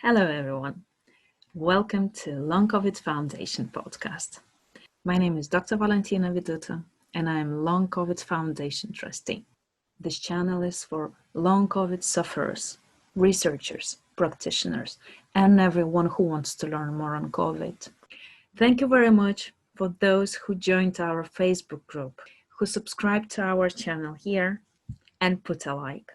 Hello, everyone. Welcome to Long COVID Foundation podcast. My name is Dr. Valentina Viduta, and I am Long COVID Foundation trustee. This channel is for long COVID sufferers, researchers, practitioners, and everyone who wants to learn more on COVID. Thank you very much for those who joined our Facebook group, who subscribed to our channel here, and put a like.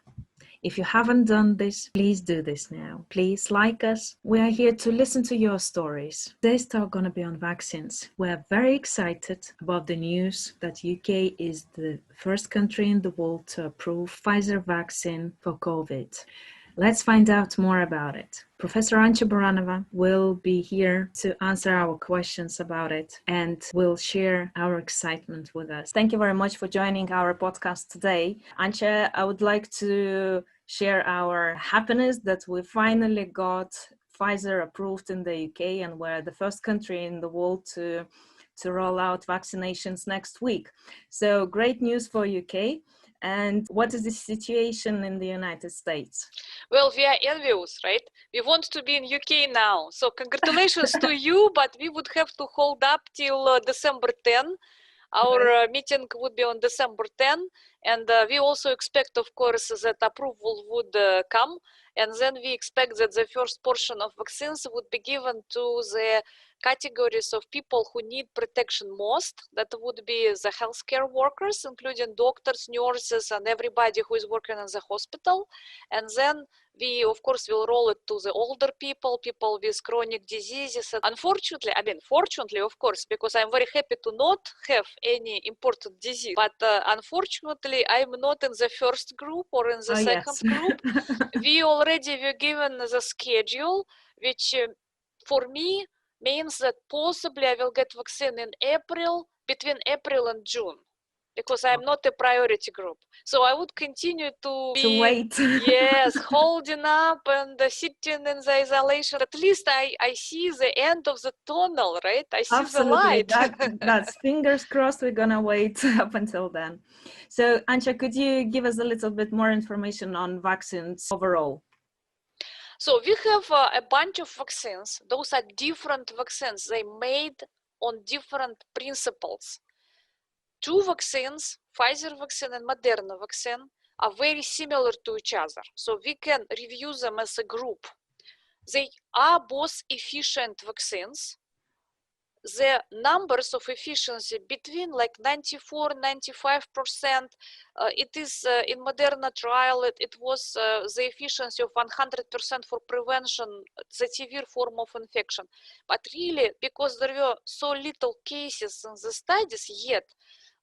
If you haven't done this, please do this now. Please like us. We are here to listen to your stories. Today's talk going to be on vaccines. We're very excited about the news that UK is the first country in the world to approve Pfizer vaccine for COVID. Let's find out more about it. Professor Ancha Baranova will be here to answer our questions about it and will share our excitement with us. Thank you very much for joining our podcast today. Ancha, I would like to share our happiness that we finally got Pfizer approved in the UK, and we're the first country in the world to roll out vaccinations next week. So great news for UK. And what is the situation in the United States? Well, we are envious, right? We want to be in UK now. So congratulations to you, but we would have to hold up till December 10. Our meeting would be on December 10. And we also expect, of course, that approval would come. And then we expect that the first portion of vaccines would be given to the categories of people who need protection most. That would be the healthcare workers, including doctors, nurses, and everybody who is working in the hospital. And then we, of course, will roll it to the older people, people with chronic diseases. Unfortunately, fortunately, of course, because I'm very happy to not have any important disease. But unfortunately, I'm not in the first group or in the second group. We already were given the schedule, which for me means that possibly I will get vaccine in April, between April and June, because I'm not a priority group. So I would continue to wait. Yes, holding up and sitting in the isolation. At least I see the end of the tunnel, right? I see Absolutely. the light. That's fingers crossed. We're going to wait up until then. So, Ancha, could you give us a little bit more information on vaccines overall? So we have a bunch of vaccines. Those are different vaccines. They made on different principles. Two vaccines, Pfizer vaccine and Moderna vaccine, are very similar to each other. So we can review them as a group. They are both efficient vaccines. The numbers of efficiency between like 94-95%. It is in Moderna trial, it was the efficiency of 100% for prevention, the severe form of infection. But really, because there were so little cases in the studies yet,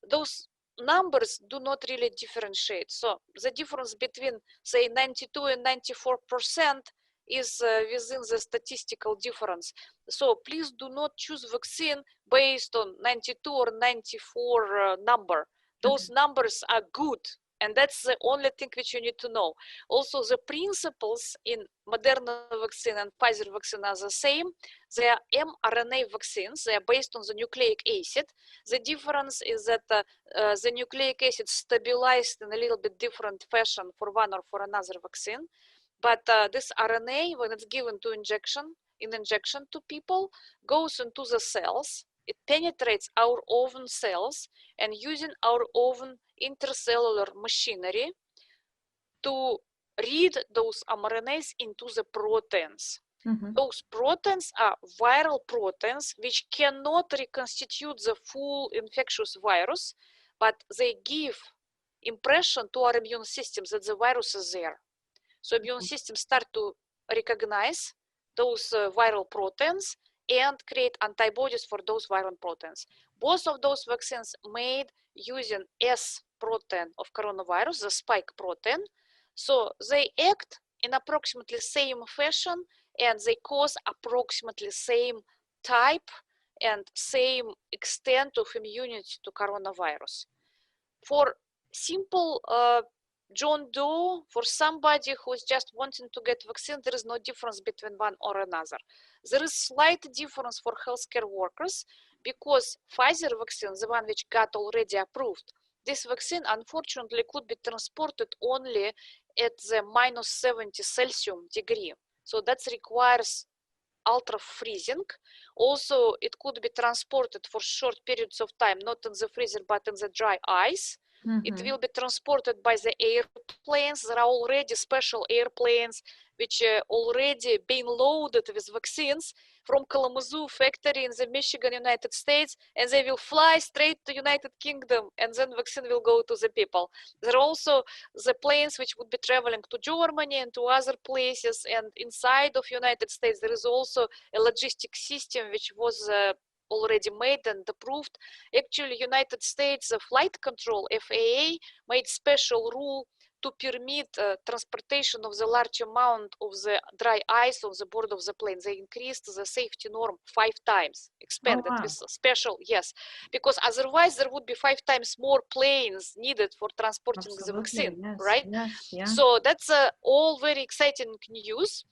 those numbers do not really differentiate. So the difference between, say, 92 and 94% is within the statistical difference. So please do not choose vaccine based on 92 or 94 number. Those numbers are good, and that's the only thing which you need to know. Also, the principles in Moderna vaccine and Pfizer vaccine are the same. They are mRNA vaccines. They are based on the nucleic acid. The difference is that the nucleic acid stabilized in a little bit different fashion for one or for another vaccine. But this RNA, when it's given to injection to people, goes into the cells. It penetrates our own cells, and using our own intercellular machinery to read those mRNAs into the proteins. Those proteins are viral proteins which cannot reconstitute the full infectious virus, but they give impression to our immune system that the virus is there. So immune system start to recognize those viral proteins and create antibodies for those viral proteins. Both of those vaccines made using S protein of coronavirus, the spike protein. So they act in approximately same fashion, and they cause approximately same type and same extent of immunity to coronavirus. For simple John Doe, for somebody who is just wanting to get vaccine, there is no difference between one or another. There is slight difference for healthcare workers because Pfizer vaccine, the one which got already approved, this vaccine unfortunately could be transported only at the -70 Celsius degree. So that requires ultra freezing. Also, it could be transported for short periods of time, not in the freezer, but in the dry ice. It will be transported by the airplanes. There are already special airplanes which are already being loaded with vaccines from Kalamazoo factory in the Michigan, United States, and they will fly straight to United Kingdom, and then vaccine will go to the people. There are also the planes which would be traveling to Germany and to other places, and inside of United States there is also a logistic system which was already made and approved. Actually, United States Flight Control, FAA, made special rule to permit transportation of the large amount of the dry ice on the board of the plane. They increased the safety norm 5 times, expanded with special, yes, because otherwise there would be 5 times more planes needed for transporting the vaccine, right? So that's all very exciting news.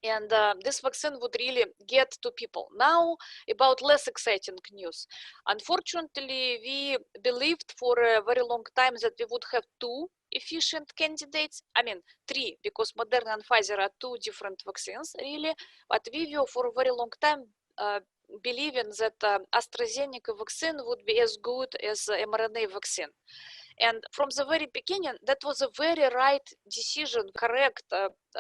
And this vaccine would really get to people. Now, about less exciting news. Unfortunately, we believed for a very long time that we would have 2 efficient candidates. I mean, 3, because Moderna and Pfizer are 2 different vaccines, really. But we were for a very long time believing that AstraZeneca vaccine would be as good as mRNA vaccine. And from the very beginning, that was a very right decision, correct,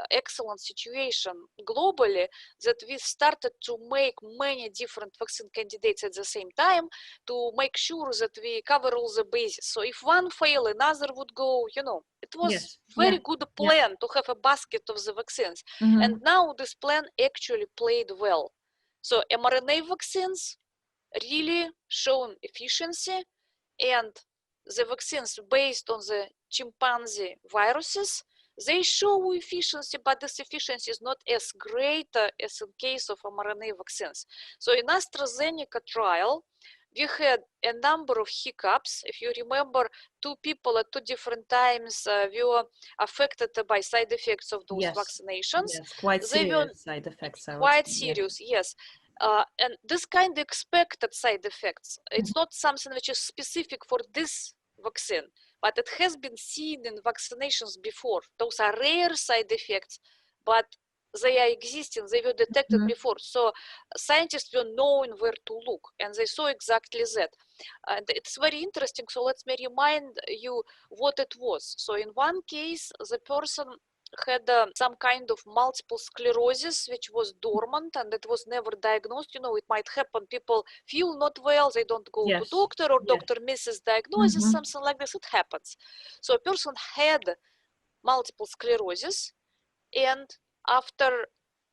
excellent situation globally, that we started to make many different vaccine candidates at the same time to make sure that we cover all the bases. So if one fail, another would go, you know, it was very good plan to have a basket of the vaccines. And now this plan actually played well. So mRNA vaccines really shown efficiency, and the vaccines based on the chimpanzee viruses, they show efficiency, but this efficiency is not as great as in case of mRNA vaccines. So in AstraZeneca trial, we had a number of hiccups. If you remember, 2 people at 2 different times were affected by side effects of those vaccinations. Yes, quite serious side effects. Quite serious, yes. And this kind of expected side effects. It's not something which is specific for this vaccine, but it has been seen in vaccinations before. Those are rare side effects, but they are existing, they were detected before. So scientists were knowing where to look, and they saw exactly that. And it's very interesting. So let me remind you what it was. So in one case, the person had some kind of multiple sclerosis which was dormant and it was never diagnosed. You know, it might happen, people feel not well, they don't go to doctor, or doctor misses diagnosis, something like this. It happens. So a person had multiple sclerosis, and after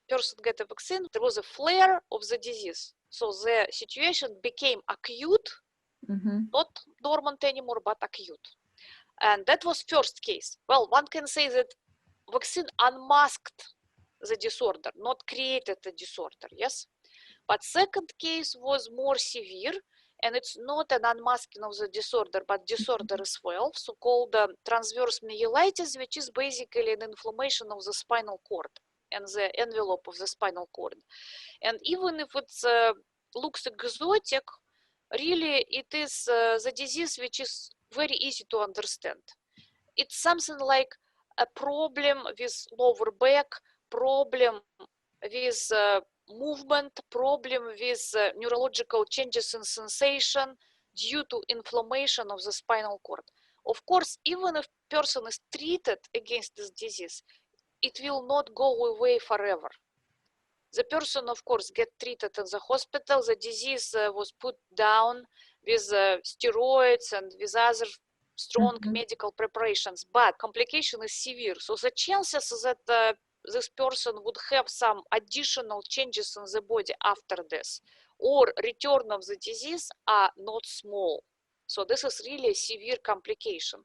person get a vaccine, there was a flare of the disease. So the situation became acute, not dormant anymore, but acute. And that was first case. Well, one can say that vaccine unmasked the disorder, not created the disorder, yes? But second case was more severe, and it's not an unmasking of the disorder, but disorder as well, so-called transverse myelitis, which is basically an inflammation of the spinal cord and the envelope of the spinal cord. And even if it looks exotic, really it is the disease which is very easy to understand. It's something like a problem with lower back, problem with movement, problem with neurological changes in sensation due to inflammation of the spinal cord. Of course, even if person is treated against this disease, it will not go away forever. The person, of course, get treated in the hospital. The disease was put down with steroids and with other strong medical preparations, but complication is severe. So the chances that this person would have some additional changes in the body after this or return of the disease are not small. So this is really a severe complication.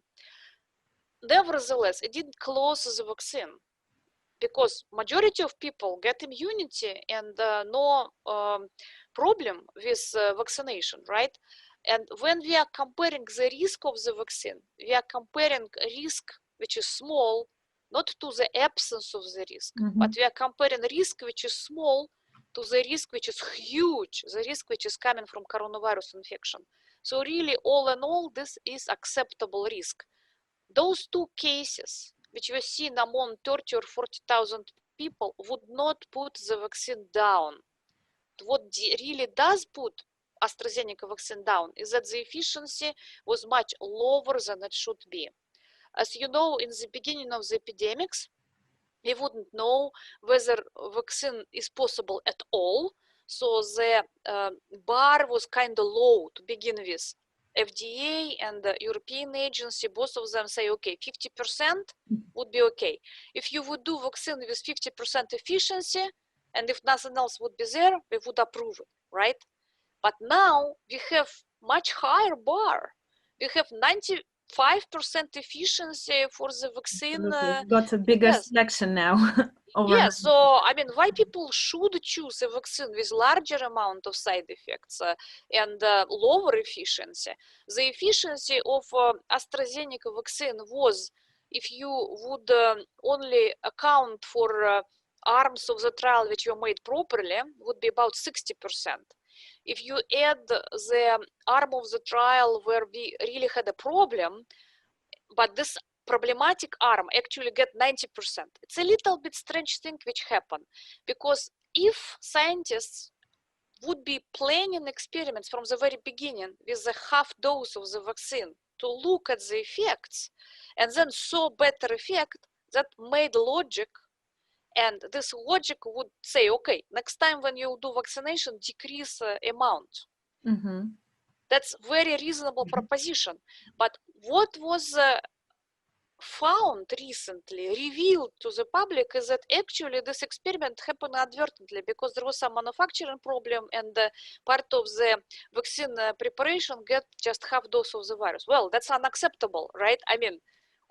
Nevertheless, it didn't close the vaccine, because majority of people get immunity and no problem with vaccination, right? And when we are comparing the risk of the vaccine, we are comparing risk which is small, not to the absence of the risk, but we are comparing risk which is small to the risk which is huge, the risk which is coming from coronavirus infection. So really, all in all, this is acceptable risk. Those 2 cases which were seen among 30 or 40,000 people would not put the vaccine down. What really does put AstraZeneca vaccine down is that the efficiency was much lower than it should be. As you know, in the beginning of the epidemics, we wouldn't know whether vaccine is possible at all. So the bar was kind of low to begin with. FDA and the European agency, both of them say, okay, 50% would be okay. If you would do vaccine with 50% efficiency, and if nothing else would be there, we would approve it, right? But now we have much higher bar. We have 95% efficiency for the vaccine. We've got a bigger Yes. selection now. Yes, so I mean, why people should choose a vaccine with larger amount of side effects and lower efficiency? The efficiency of AstraZeneca vaccine was, if you would only account for arms of the trial which were made properly, would be about 60%. If you add the arm of the trial where we really had a problem, but this problematic arm actually get 90%. It's a little bit strange thing which happened, because if scientists would be planning experiments from the very beginning with a half dose of the vaccine to look at the effects and then saw better effect, that made logic. And this logic would say, okay, next time when you do vaccination, decrease amount. Mm-hmm. That's very reasonable proposition. But what was found recently, revealed to the public, is that actually this experiment happened inadvertently because there was some manufacturing problem and part of the vaccine preparation get just half dose of the virus. Well, that's unacceptable, right? I mean,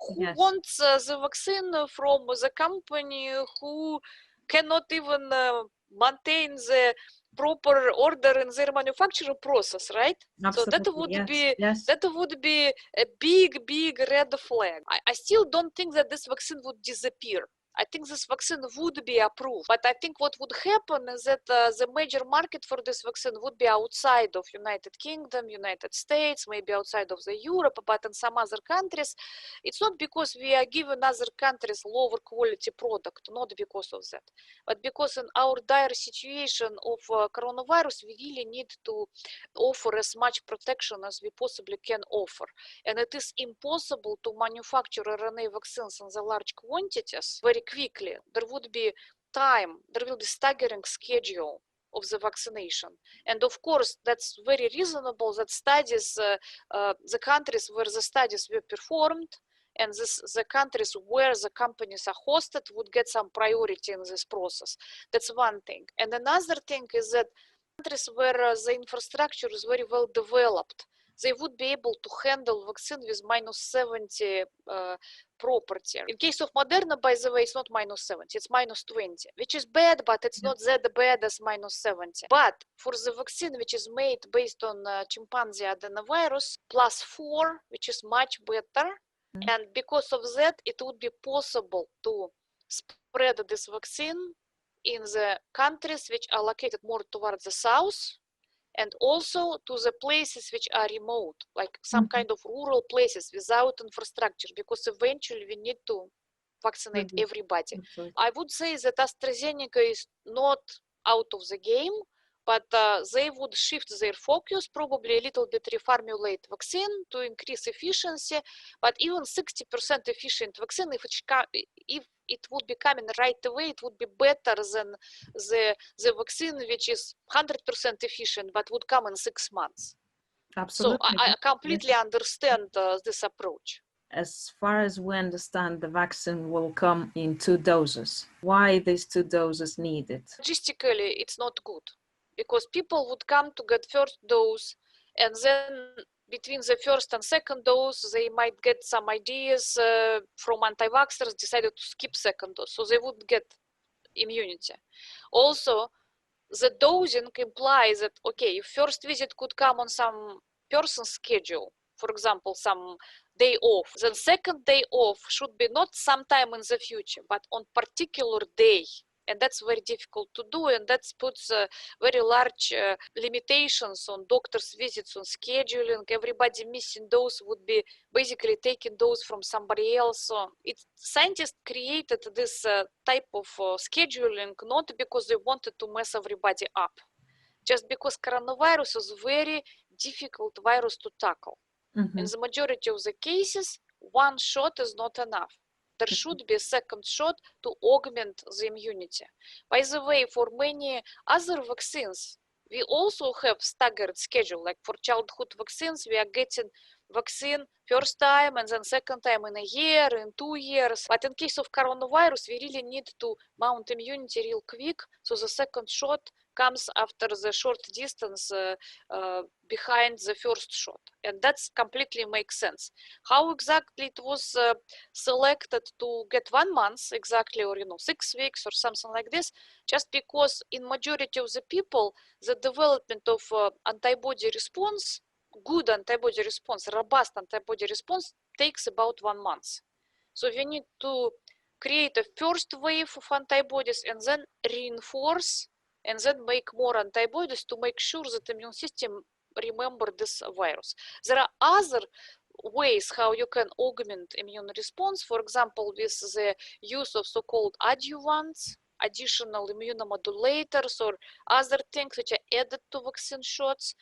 who wants the vaccine from the company who cannot even maintain the proper order in their manufacturing process, right? Absolutely, so that would be a big red flag. I still don't think that this vaccine would disappear. I think this vaccine would be approved, but I think what would happen is that the major market for this vaccine would be outside of United Kingdom, United States, maybe outside of the Europe, but in some other countries. It's not because we are giving other countries lower quality product, not because of that, but because in our dire situation of coronavirus, we really need to offer as much protection as we possibly can offer. And it is impossible to manufacture RNA vaccines in the large quantities very quickly. There would be time, there will be staggering schedule of the vaccination. And of course, that's very reasonable that studies, the countries where the studies were performed, and the countries where the companies are hosted would get some priority in this process. That's one thing. And another thing is that countries where the infrastructure is very well developed, they would be able to handle vaccine with -70 property. In case of Moderna, by the way, it's not -70, it's -20, which is bad, but it's not that bad as -70. But for the vaccine, which is made based on chimpanzee adenovirus, +4, which is much better. And because of that, it would be possible to spread this vaccine in the countries which are located more towards the south, and also to the places which are remote, like some kind of rural places without infrastructure, because eventually we need to vaccinate everybody. Absolutely. I would say that AstraZeneca is not out of the game, but they would shift their focus, probably a little bit reformulate vaccine to increase efficiency, but even 60% efficient vaccine, if it would be coming right away, it would be better than the vaccine which is 100% efficient, but would come in 6 months. Absolutely. So I completely understand this approach. As far as we understand, the vaccine will come in 2 doses. Why these 2 doses needed? Logistically, it's not good, because people would come to get first dose, and then between the first and second dose, they might get some ideas from anti-vaxxers, decided to skip second dose, so they would get immunity. Also, the dosing implies that, okay, first visit could come on some person's schedule, for example, some day off. Then second day off should be not sometime in the future, but on particular day. And that's very difficult to do, and that puts very large limitations on doctors' visits, on scheduling. Everybody missing dose would be basically taking dose from somebody else. So scientists created this type of scheduling not because they wanted to mess everybody up, just because coronavirus is very difficult virus to tackle. In the majority of the cases, one shot is not enough. There should be a second shot to augment the immunity. By the way, for many other vaccines, we also have staggered schedule. Like for childhood vaccines, we are getting vaccine first time and then second time in a year, in 2 years. But in case of coronavirus, we really need to mount immunity real quick. So the second shot comes after the short distance behind the first shot. And that's completely makes sense. How exactly it was selected to get 1 month exactly, or 6 weeks or something like this, just because in majority of the people, the development of antibody response, good antibody response, robust antibody response takes about 1 month. So we need to create a first wave of antibodies and then reinforce and then make more antibodies to make sure that immune system remember this virus. There are other ways how you can augment immune response, for example, with the use of so-called adjuvants, additional immunomodulators, or other things which are added to vaccine shots.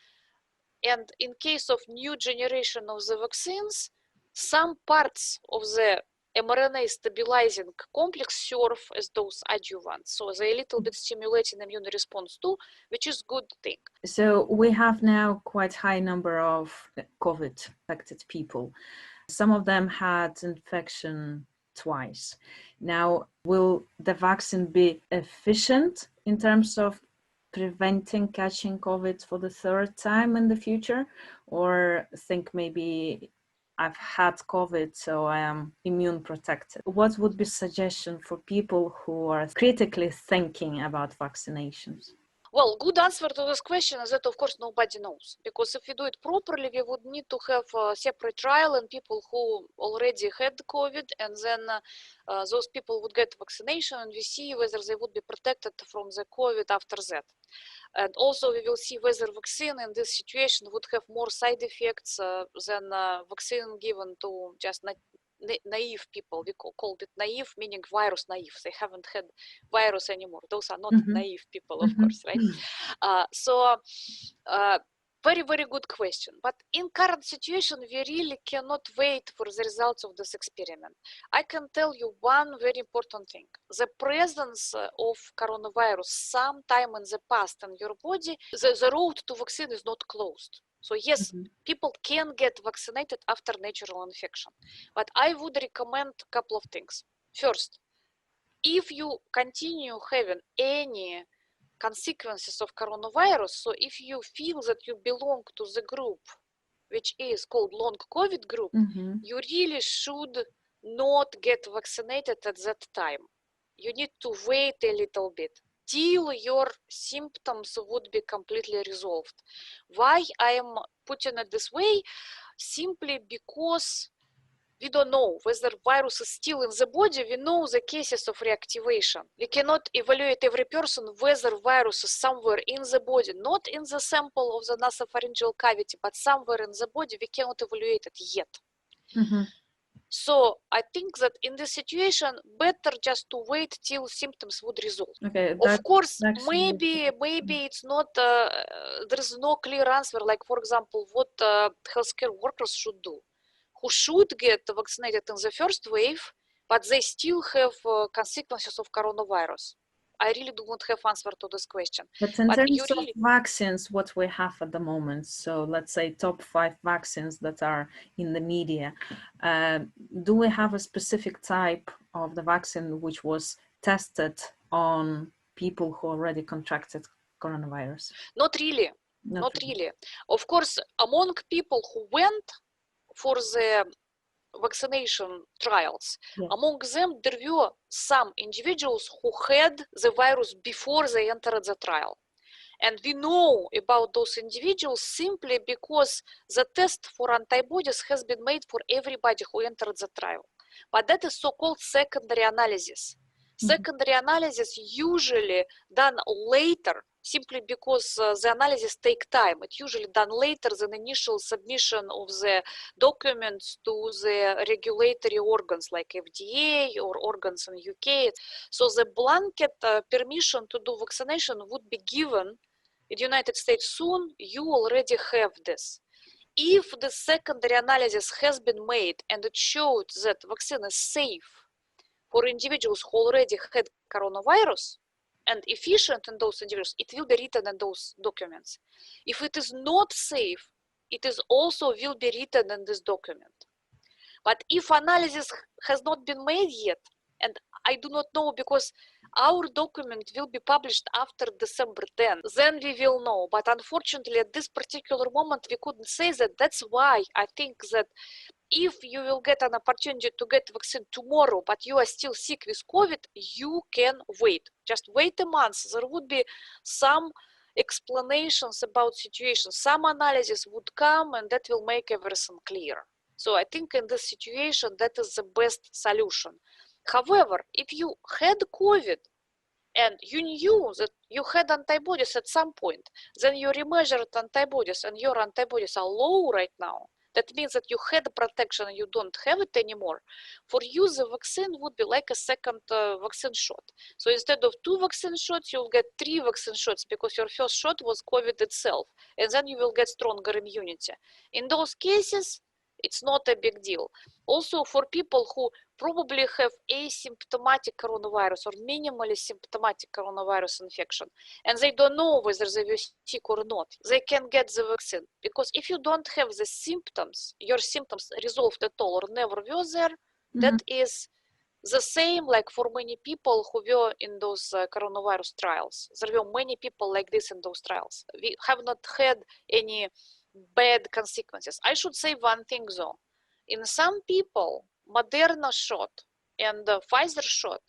And in case of new generation of the vaccines, some parts of the mRNA stabilizing complex serve as those adjuvants. So they a little bit stimulating immune response too, which is good thing. So we have now quite high number of COVID affected people. Some of them had infection twice. Now, will the vaccine be efficient in terms of preventing catching COVID for the third time in the future? Or think maybe I've had COVID, so I am immune protected. What would be suggestion for people who are critically thinking about vaccinations? Well, good answer to this question is that, of course, nobody knows. Because if we do it properly, we would need to have a separate trial in people who already had COVID, and then those people would get vaccination, and we see whether they would be protected from the COVID after that. And also, we will see whether vaccine in this situation would have more side effects than vaccine given to just naive people. We called it naive, meaning virus naive. They haven't had virus anymore. Those are not naive people, of course, right? So very, very good question. But in current situation, we really cannot wait for the results of this experiment. I can tell you one very important thing. The presence of coronavirus sometime in the past in your body, the road to vaccine is not closed. So yes, people can get vaccinated after natural infection. But I would recommend a couple of things. First, if you continue having any consequences of coronavirus, so if you feel that you belong to the group, which is called long COVID group, you really should not get vaccinated at that time. You need to wait a little bit till your symptoms would be completely resolved. Why I am putting it this way? Simply because we don't know whether virus is still in the body. We know the cases of reactivation. We cannot evaluate every person whether virus is somewhere in the body, not in the sample of the nasopharyngeal cavity, but somewhere in the body. We cannot evaluate it yet. So I think that in this situation, better just to wait till symptoms would resolve. Okay, of course, maybe it's not, there is no clear answer. Like, for example, what healthcare workers should do, who should get vaccinated in the first wave, but they still have consequences of coronavirus. I really do not have answer to this question. But in terms of vaccines, what we have at the moment, so let's say top 5 vaccines that are in the media, do we have a specific type of the vaccine which was tested on people who already contracted coronavirus? Not really. Not really. Of course, among people who went for the vaccination trials, among them there were some individuals who had the virus before they entered the trial. And we know about those individuals simply because the test for antibodies has been made for everybody who entered the trial. But that is so-called secondary analysis. Secondary analysis usually done later, simply because the analysis take time. It's usually done later than initial submission of the documents to the regulatory organs like FDA or organs in UK. So the blanket permission to do vaccination would be given in the United States soon. You already have this. If the secondary analysis has been made and it showed that vaccine is safe for individuals who already had coronavirus and efficient in those individuals, it will be written in those documents. If it is not safe, it is also will be written in this document. But if analysis has not been made yet, and I do not know because our document will be published after December 10, then we will know. But unfortunately, at this particular moment, we couldn't say that. That's why I think that if you will get an opportunity to get vaccine tomorrow, but you are still sick with COVID, you can wait. Just wait a month. There would be some explanations about situation. Some analysis would come and that will make everything clear. So I think in this situation, that is the best solution. However, if you had COVID and you knew that you had antibodies at some point, then you remeasured antibodies and your antibodies are low right now. That means that you had protection and you don't have it anymore. For you, the vaccine would be like a second vaccine shot. So instead of 2 vaccine shots, you'll get 3 vaccine shots because your first shot was COVID itself. And then you will get stronger immunity. In those cases, it's not a big deal. Also, for people who probably have asymptomatic coronavirus or minimally symptomatic coronavirus infection, and they don't know whether they were sick or not, they can get the vaccine. Because if you don't have the symptoms, your symptoms resolved at all or never were there, that is the same like for many people who were in those coronavirus trials. There were many people like this in those trials. We have not had any bad consequences. I should say one thing though. In some people, Moderna shot and the Pfizer shot,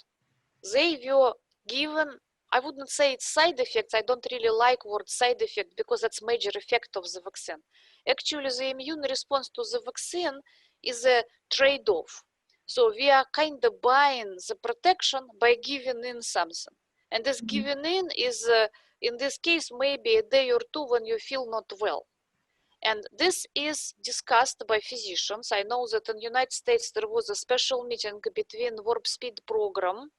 they were given, I wouldn't say it's side effects. I don't really like word side effect because that's major effect of the vaccine. Actually, the immune response to the vaccine is a trade-off. So we are kind of buying the protection by giving in something. And this giving in is, in this case, maybe a day or two when you feel not well. And this is discussed by physicians. I know that in the United States there was a special meeting between Warp Speed program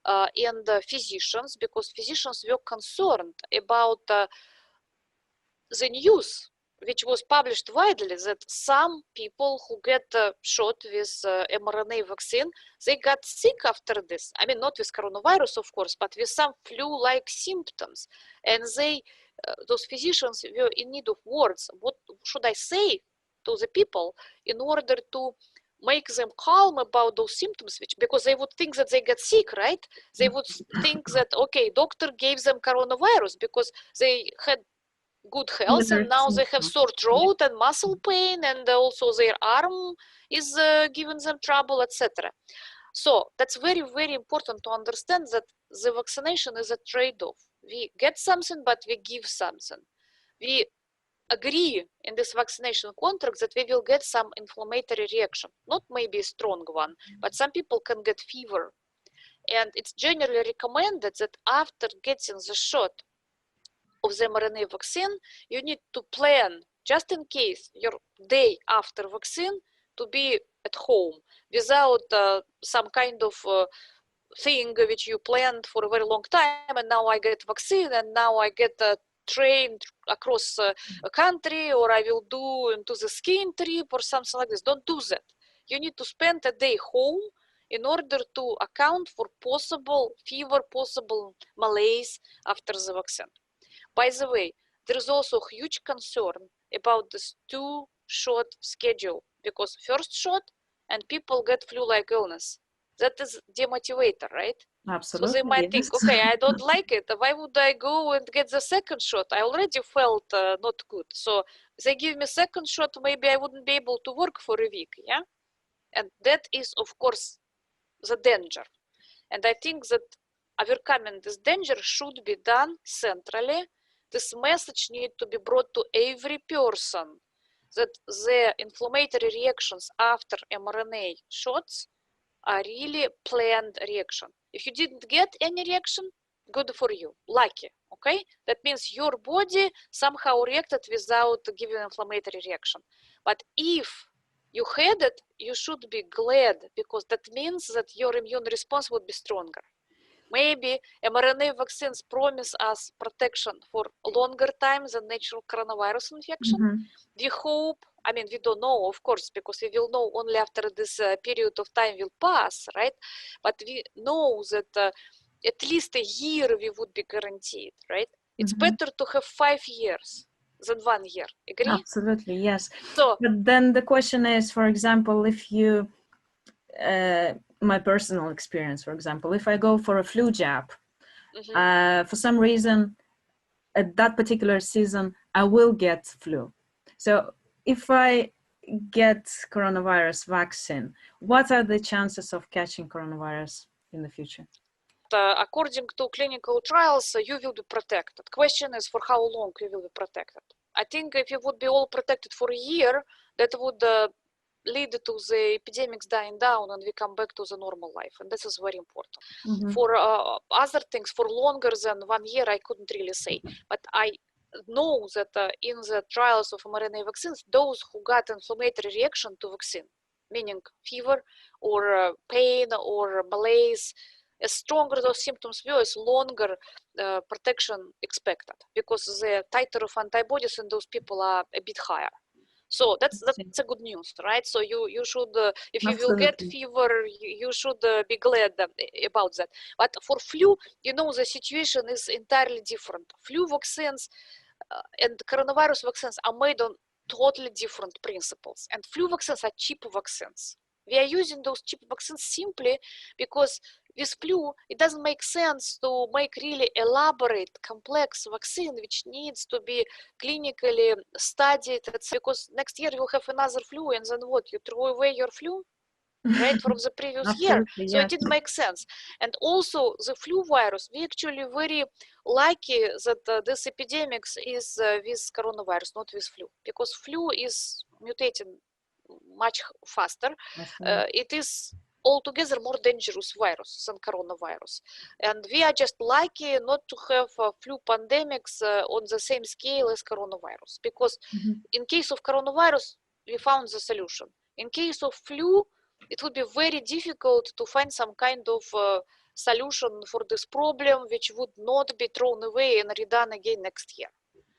and physicians, because physicians were concerned about the news which was published widely that some people who get shot with mRNA vaccine, they got sick after this. I mean, not with coronavirus, of course, but with some flu-like symptoms. And they, those physicians were in need of words. What should I say to the people in order to make them calm about those symptoms, which, because they would think that they get sick, right? They would think that, okay, doctor gave them coronavirus because they had good health and now they have sore throat and muscle pain and also their arm is giving them trouble, etc. So that's very, very important to understand that the vaccination is a trade-off. We get something, but we give something. We agree in this vaccination contract that we will get some inflammatory reaction, not maybe a strong one, but some people can get fever. And it's generally recommended that after getting the shot of the mRNA vaccine, you need to plan, just in case, your day after vaccine to be at home without some kind of thing which you planned for a very long time, and now I get vaccine and now I get trained across a country, or I will do into the skiing trip or something like this. Don't do that. You need to spend a day home in order to account for possible fever, possible malaise after the vaccine. By the way, there is also huge concern about this 2-shot schedule, because first shot and people get flu-like illness. That is demotivator, right? Absolutely. So they might think, okay, I don't like it. Why would I go and get the second shot? I already felt not good. So they give me second shot, maybe I wouldn't be able to work for a week, yeah? And that is, of course, the danger. And I think that overcoming this danger should be done centrally. This message needs to be brought to every person that the inflammatory reactions after mRNA shots are really planned reaction. If you didn't get any reaction, good for you, lucky, okay? That means your body somehow reacted without giving inflammatory reaction. But if you had it, you should be glad, because that means that your immune response would be stronger. Maybe mRNA vaccines promise us protection for longer time than natural coronavirus infection. We hope, I mean, we don't know, of course, because we will know only after this period of time will pass, right? But we know that at least a year we would be guaranteed, right? It's better to have 5 years than 1 year. Agree? Absolutely, yes. So, but then the question is, for example, if you, my personal experience, for example, if I go for a flu jab, for some reason, at that particular season, I will get flu. So if I get coronavirus vaccine, what are the chances of catching coronavirus in the future? according to clinical trials, you will be protected. Question is for how long you will be protected. I think if you would be all protected for a year, that would lead to the epidemics dying down and we come back to the normal life. And this is very important. For other things, for longer than 1 year, I couldn't really say. But I know that in the trials of mRNA vaccines, those who got inflammatory reaction to vaccine, meaning fever or pain or malaise, as stronger those symptoms were, as longer protection expected, because the titer of antibodies in those people are a bit higher. So that's a good news, right? So you should, if you will get fever, you should be glad about that. But for flu, you know, the situation is entirely different. Flu vaccines and coronavirus vaccines are made on totally different principles. And flu vaccines are cheap vaccines. We are using those cheap vaccines simply because with flu, it doesn't make sense to make really elaborate, complex vaccine which needs to be clinically studied, because next year you'll have another flu, and then what? You throw away your flu, right, from the previous year. So yes. it didn't make sense. And also the flu virus, we actually very lucky that this epidemics is with coronavirus, not with flu, because flu is mutating much faster. It is altogether more dangerous virus than coronavirus. And we are just lucky not to have flu pandemics on the same scale as coronavirus, because in case of coronavirus, we found the solution. In case of flu, it would be very difficult to find some kind of solution for this problem, which would not be thrown away and redone again next year.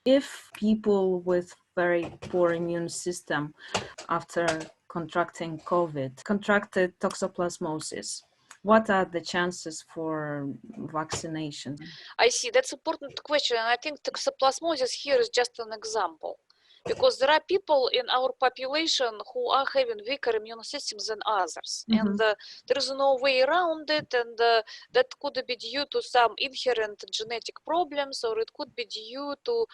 If people with very poor immune system after contracting COVID contracted toxoplasmosis, what are the chances for vaccination? I see, that's an important question. And I think toxoplasmosis here is just an example, because there are people in our population who are having weaker immune systems than others. And there is no way around it. And that could be due to some inherent genetic problems, or it could be due to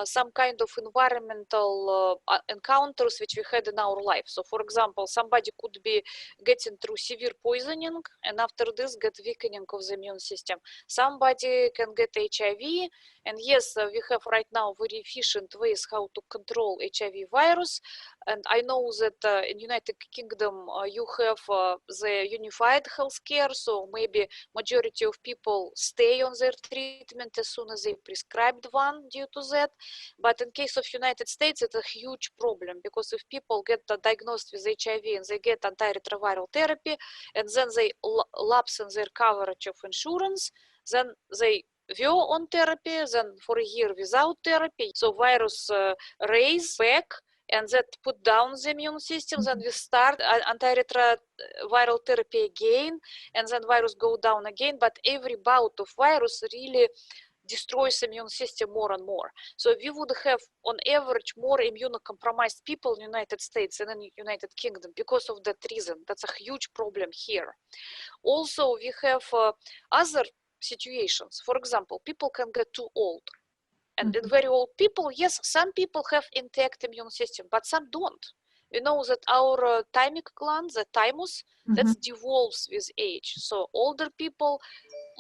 some kind of environmental encounters which we had in our life. So for example, somebody could be getting through severe poisoning and after this get weakening of the immune system. Somebody can get HIV, and yes, we have right now very efficient ways how to control HIV virus. And I know that in United Kingdom you have the unified healthcare, so maybe majority of people stay on their treatment as soon as they prescribed one due to that. But in case of United States, it's a huge problem, because if people get diagnosed with HIV and they get antiretroviral therapy, and then they lapse in their coverage of insurance, then they were on therapy, then for a year without therapy. So virus raise back, and that put down the immune system. Then we start antiretroviral therapy again, and then virus go down again. But every bout of virus really destroys immune system more and more. So we would have on average more immunocompromised people in the United States and in the United Kingdom because of that reason. That's a huge problem here. Also, we have other situations. For example, people can get too old. And in very old people, yes, some people have intact immune system, but some don't. We know that our thymic gland, the thymus, that devolves with age. So older people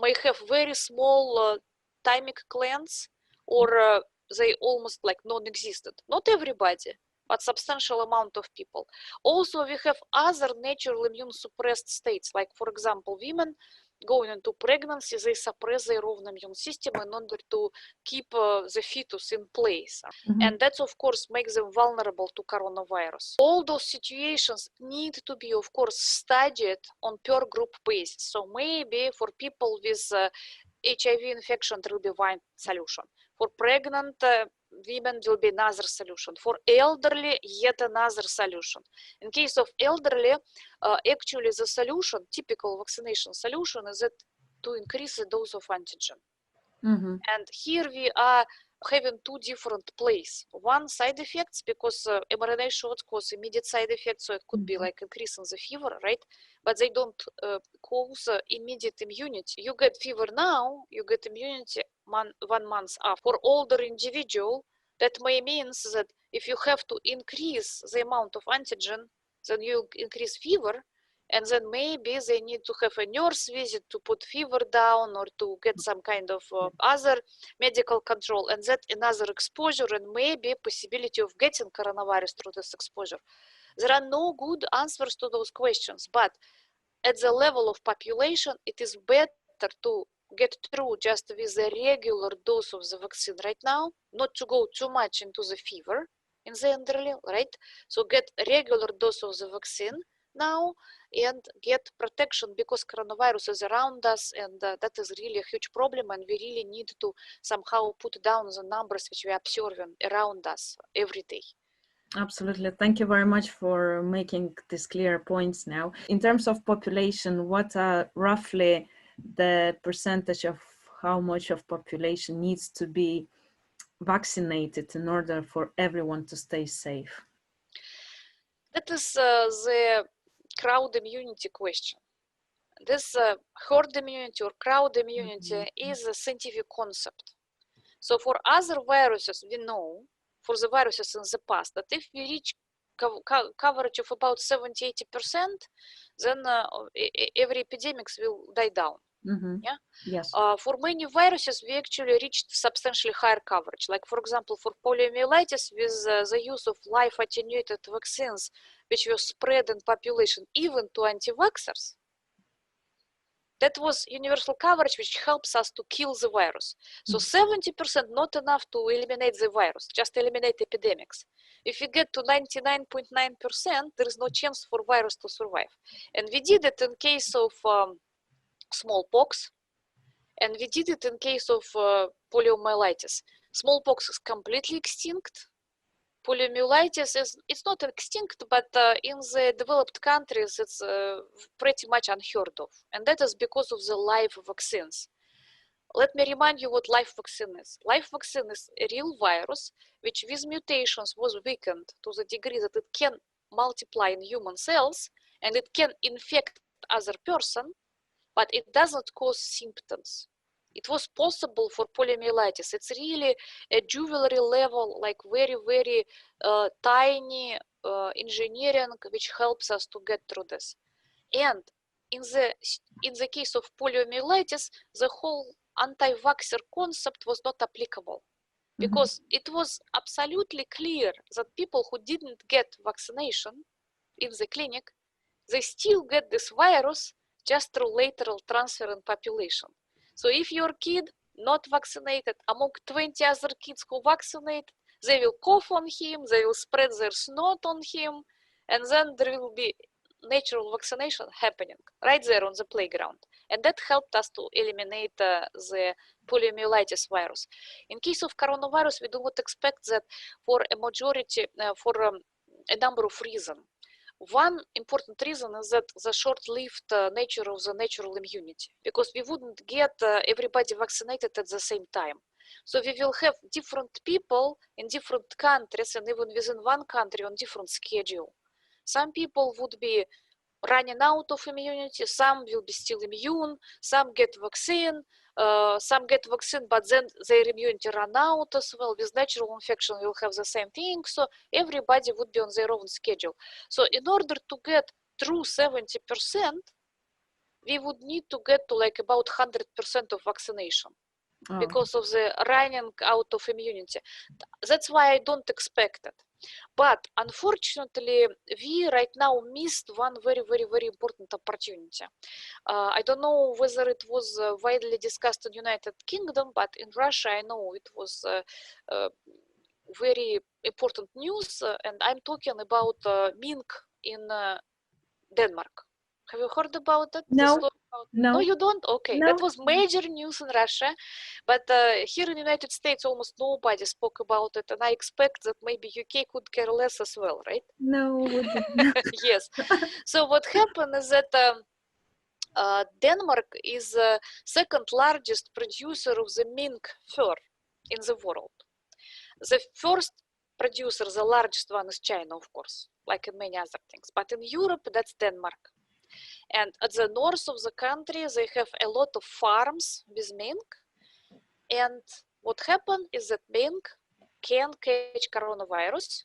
may have very small thymic glands, or they almost like non-existent. Not everybody, but substantial amount of people. Also, we have other natural immune suppressed states, like for example, women going into pregnancy, they suppress their own immune system in order to keep the fetus in place. And that, of course, makes them vulnerable to coronavirus. All those situations need to be, of course, studied on per group basis. So maybe for people with HIV infection, there will be one solution. For pregnant women, will be another solution. For elderly, yet another solution. In case of elderly, actually the solution, typical vaccination solution, is that to increase the dose of antigen. And here we are having two different plays. One, side effects, because mRNA shots cause immediate side effects, so it could be like increase in the fever, right? But they don't cause immediate immunity. You get fever now, you get immunity 1 month after. For older individual, that may means that if you have to increase the amount of antigen, then you increase fever, and then maybe they need to have a nurse visit to put fever down or to get some kind of other medical control, and that another exposure and maybe possibility of getting coronavirus through this exposure. There are no good answers to those questions, but at the level of population, it is better to get through just with a regular dose of the vaccine right now, not to go too much into the fever in the elderly, right? So get a regular dose of the vaccine now and get protection, because coronavirus is around us, and that is really a huge problem, and we really need to somehow put down the numbers which we are observing around us every day. Absolutely. Thank you very much for making these clear points now. In terms of population, what are roughly the percentage of how much of population needs to be vaccinated in order for everyone to stay safe? That is the crowd immunity question. This herd immunity or crowd immunity is a scientific concept. So for other viruses, we know, for the viruses in the past, that if we reach coverage of about 70-80%, then every epidemics will die down. Yeah. Yes. For many viruses, we actually reached substantially higher coverage. Like, for example, for poliomyelitis, with the use of live attenuated vaccines, which were spread in population even to anti-vaxxers, that was universal coverage, which helps us to kill the virus. So 70% not enough to eliminate the virus, just eliminate epidemics. If we get to 99.9%, there is no chance for virus to survive. And we did it in case of smallpox, and we did it in case of poliomyelitis. Smallpox is completely extinct. Poliomyelitis it's not extinct, but in the developed countries, it's pretty much unheard of. And that is because of the live vaccines. Let me remind you what live vaccine is. Live vaccine is a real virus, which with mutations was weakened to the degree that it can multiply in human cells, and it can infect other person, but it does not cause symptoms. It was possible for poliomyelitis. It's really a juvenile level, like very, very tiny engineering, which helps us to get through this. And in the case of poliomyelitis, the whole anti-vaxxer concept was not applicable, because it was absolutely clear that people who didn't get vaccination in the clinic, they still get this virus just through lateral transfer in population. So if your kid not vaccinated among 20 other kids who vaccinated, they will cough on him, they will spread their snot on him, and then there will be natural vaccination happening right there on the playground. And that helped us to eliminate the poliomyelitis virus. In case of coronavirus, we do not expect that for a majority, for a number of reasons. One important reason is that the short-lived nature of the natural immunity, because we wouldn't get everybody vaccinated at the same time. So we will have different people in different countries, and even within one country on different schedule. Some people would be running out of immunity, some will be still immune, some get vaccine, but then their immunity run out as well. With natural infection, we'll have the same thing. So everybody would be on their own schedule. So in order to get through 70%, we would need to get to like about 100% of vaccination because of the running out of immunity. That's why I don't expect it. But unfortunately, we right now missed one very, very, very important opportunity. I don't know whether it was widely discussed in United Kingdom, but in Russia, I know it was very important news, and I'm talking about mink in Denmark. Have you heard about that? The No, story about... No, no, you don't? Okay, that no. was major news in Russia, but here in the United States, almost nobody spoke about it, and I expect that maybe UK could care less as well, right? No, we didn't. Yes. So what happened is that Denmark is the second largest producer of the mink fur in the world. The first producer, the largest one, is China, of course, like in many other things. But in Europe, that's Denmark. And at the north of the country, they have a lot of farms with mink. And what happened is that mink can catch coronavirus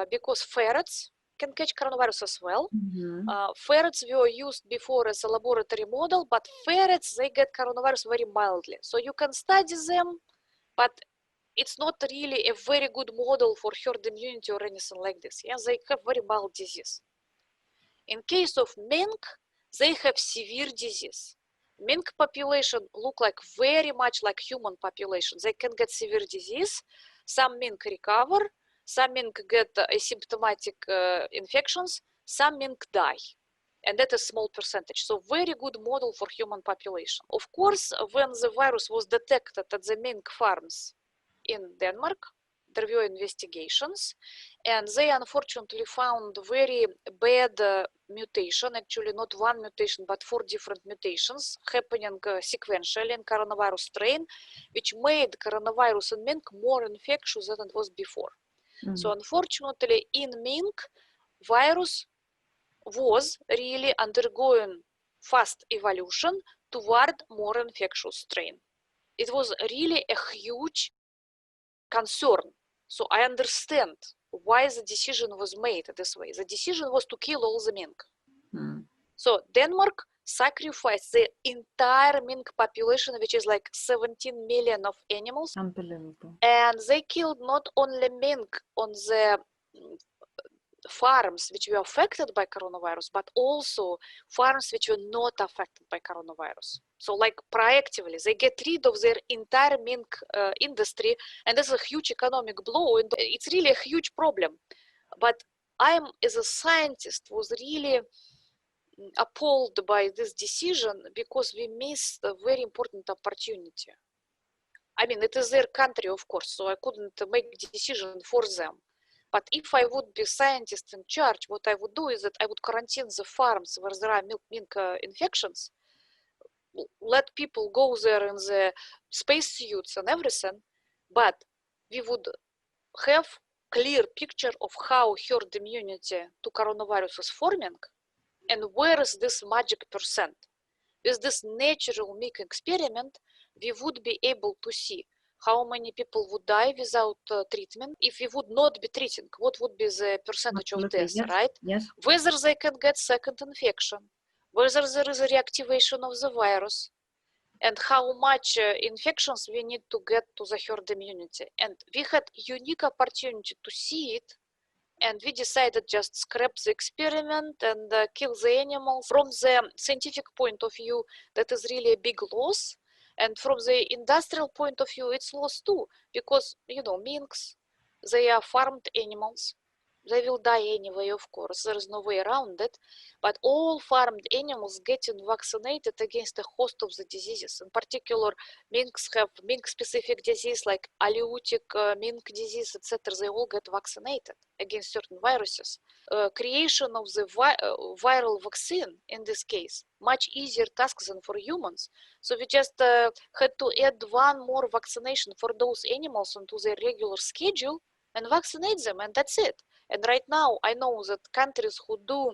because ferrets can catch coronavirus as well. Mm-hmm. Ferrets were used before as a laboratory model, but ferrets, they get coronavirus very mildly. So you can study them, but it's not really a very good model for herd immunity or anything like this. Yeah, they have very mild disease. In case of mink, they have severe disease. Mink population look like very much like human population. They can get severe disease. Some mink recover. Some mink get asymptomatic infections. Some mink die. And that is small percentage. So very good model for human population. Of course, when the virus was detected at the mink farms in Denmark, there were investigations, and they unfortunately found very bad mutation, actually not one mutation, but 4 different mutations happening sequentially in coronavirus strain, which made coronavirus in mink more infectious than it was before. Mm. So unfortunately, in mink, virus was really undergoing fast evolution toward more infectious strain. It was really a huge concern. So I understand why the decision was made this way. The decision was to kill all the mink. Mm. So Denmark sacrificed the entire mink population, which is like 17 million of animals. Unbelievable. And they killed not only mink on the farms which were affected by coronavirus, but also farms which were not affected by coronavirus. So like proactively, they get rid of their entire mink industry, and that's a huge economic blow, and it's really a huge problem. But I'm, as a scientist, was really appalled by this decision because we missed a very important opportunity. I mean, it is their country, of course, so I couldn't make a decision for them. But if I would be scientist in charge, what I would do is that I would quarantine the farms where there are mink infections, let people go there in the spacesuits and everything, but we would have clear picture of how herd immunity to coronavirus is forming and where is this magic percent. With this natural mink experiment, we would be able to see how many people would die without treatment. If we would not be treating, what would be the percentage Absolutely, of deaths, yes, right? yes. Whether they can get second infection, whether there is a reactivation of the virus, and how much infections we need to get to the herd immunity. And we had unique opportunity to see it, and we decided just scrap the experiment and kill the animals. From the scientific point of view, that is really a big loss. And from the industrial point of view, it's loss too, because, you know, minks, they are farmed animals. They will die anyway, of course, there is no way around it. But all farmed animals getting vaccinated against a host of the diseases. In particular, minks have mink-specific disease like alleleutic mink disease, etc. They all get vaccinated against certain viruses. Creation of the viral vaccine, in this case, much easier task than for humans. So we just had to add one more vaccination for those animals into their regular schedule and vaccinate them, and that's it. And right now, I know that countries who do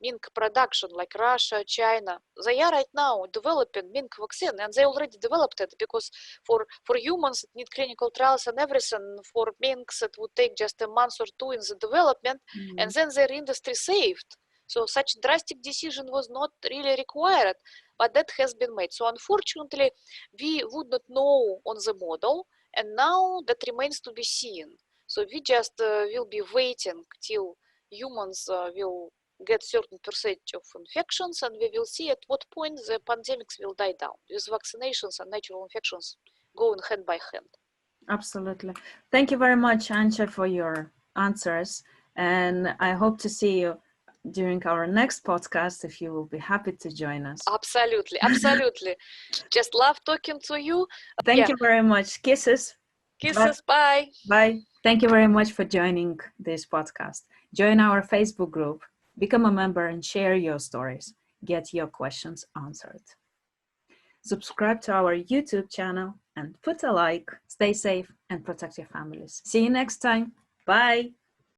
mink production, like Russia, China, they are right now developing mink vaccine, and they already developed it because for humans it need clinical trials and everything. For minks, it would take just a month or two in the development, and then their industry saved. So such drastic decision was not really required, but that has been made. So unfortunately, we would not know on the model, and now that remains to be seen. So we just will be waiting till humans will get certain percentage of infections, and we will see at what point the pandemics will die down with vaccinations and natural infections going hand by hand. Absolutely. Thank you very much, Ancha, for your answers. And I hope to see you during our next podcast, if you will be happy to join us. Absolutely, absolutely. Just love talking to you. Thank you very much. Kisses. Kisses, bye. Bye. Thank you very much for joining this podcast. Join our Facebook group, become a member, and share your stories. Get your questions answered. Subscribe to our YouTube channel and put a like. Stay safe and protect your families. See you next time. Bye.